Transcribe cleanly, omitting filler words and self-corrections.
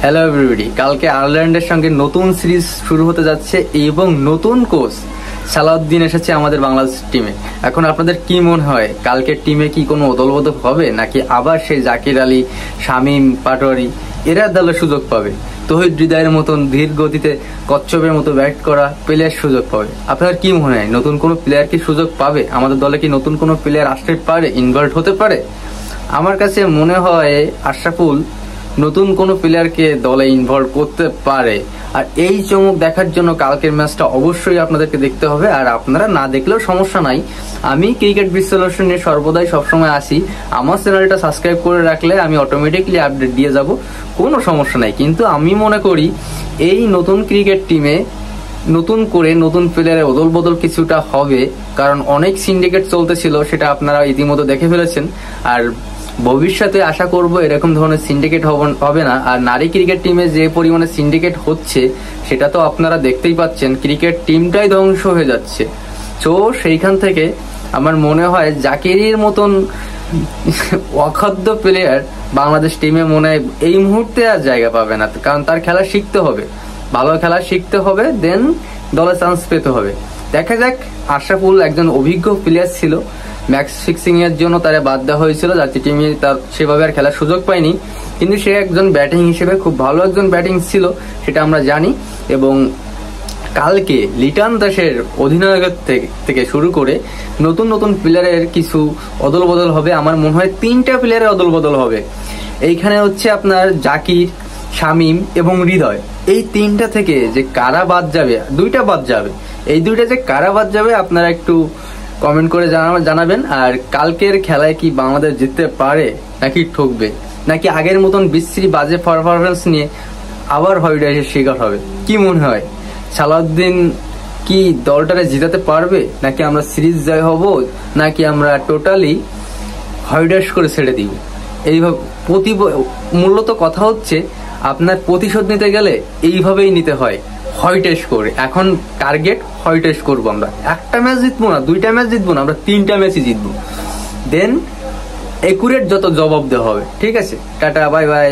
Hello everybody, কালকে আয়ারল্যান্ডের সঙ্গে নতুন সিরিজ শুরু হতে যাচ্ছে এবং নতুন কোচ সালাউদ্দিন এসেছে আমাদের বাংলাদেশ টিমে। এখন আপনাদের কি মনে হয়, কালকের টিমে কি কোনো অদলবদল হবে নাকি আবার সেই জাকির আলী, শামীম পাটোয়ারি এরা দলে সুযোগ পাবে? তৌহিদ হৃদয়ের মতন ধীর গতিতে কচ্ছপের মতো ব্যাট করা প্লেয়ার সুযোগ পাবে? আপনার কি মনে হয়, নতুন কোনো প্লেয়ার কি সুযোগ পাবে? আমাদের দলে কি নতুন কোনো প্লেয়ার আসতে পারে, ইনভলভ হতে পারে? আমার কাছে মনে হয় আশরাফুল নতুন কোনো প্লেয়ারকে দলে ইনভলভ করতে পারে। আর এই চমক দেখার জন্য কালকের ম্যাচটা অবশ্যই আপনাদেরকে দেখতে হবে। আর আপনারা না দেখলেও সমস্যা নাই, আমি ক্রিকেট বিশ্লেষণ নিয়ে সর্বদাই সবসময় আসি। আমার চ্যানেলটা সাবস্ক্রাইব করে রাখলে আমি অটোমেটিকলি আপডেট দিয়ে যাব, কোনো সমস্যা নাই। কিন্তু আমি মনে করি এই নতুন ক্রিকেট টিমে নতুন করে নতুন প্লেয়ারের অদল বদল কিছুটা হবে, কারণ অনেক সিন্ডিকেট চলতেছিল, সেটা আপনারা ইতিমধ্যে দেখে ফেলেছেন। আর ভবিষ্যতে আশা করব এরকম ধরনের সিন্ডিকেট হবে না। আর নারী ক্রিকেট টিমে যে পরিমাণে সিন্ডিকেট হচ্ছে সেটা তো আপনারা দেখতেই পাচ্ছেন, ক্রিকেট টিমটাই ধ্বংস হয়ে যাচ্ছে। তো সেইখান থেকে আমার মনে হয় জাকিরের মতন অখাদ্য প্লেয়ার বাংলাদেশ টিমে মনে হয় এই মুহূর্তে আর জায়গা পাবে না, কারণ তার খেলা শিখতে হবে, ভালো খেলা শিখতে হবে, দেন দলে চান্স পেতে হবে। দেখা যাক, আশরাফুল একজন অভিজ্ঞ প্লেয়ার ছিল, ম্যাচ ফিক্সিং এর জন্য তারা বাদ দেওয়া হয়েছিল, জাতীয় টিমে তার সেভাবে আর খেলার সুযোগ পায়নি। কিন্তু সে একজন ব্যাটিং হিসেবে খুব ভালো একজন ব্যাটিং ছিল, সেটা আমরা জানি। এবং কালকে লিটন দাসের অধিনায়কের থেকে শুরু করে নতুন নতুন প্লেয়ারের কিছু অদল বদল হবে। আমার মনে হয় 3টা প্লেয়ারের অদল বদল হবে। এইখানে হচ্ছে আপনার জাকির, শামীম এবং হৃদয়, এই 3টা থেকে যে কারা বাদ যাবে, 2টা বাদ যাবে, এই 2টা যে কারা বাদ যাবে আপনারা একটু কমেন্ট করে জানাবেন। আর কালকের খেলায় কি বাংলাদেশ জিততে পারে নাকি ঠকবে, নাকি আগের মতন বিশ্রী বাজে পারফরমেন্স নিয়ে আবার হয়ডাইসের শিকার হবে? কি মনে হয়, সালাউদ্দিন কি দলটারে জিতাতে পারবে, নাকি আমরা সিরিজ জয় হব, নাকি আমরা টোটালি হয়ডাইস করে ছেড়ে দিব? এইভাবে মূলত কথা হচ্ছে, আপনার প্রতিশোধ নিতে গেলে এইভাবেই নিতে হয়, হয় টেস্ট করে। এখন টার্গেট হয় টেস্ট করবো আমরা, একটা ম্যাচ জিতবো না, 2টা ম্যাচ জিতবো না, আমরা 3টা ম্যাচই জিতবো। দেন একুরেট যত জবাব দেওয়া হবে। ঠিক আছে, টাটা, বাই বাই।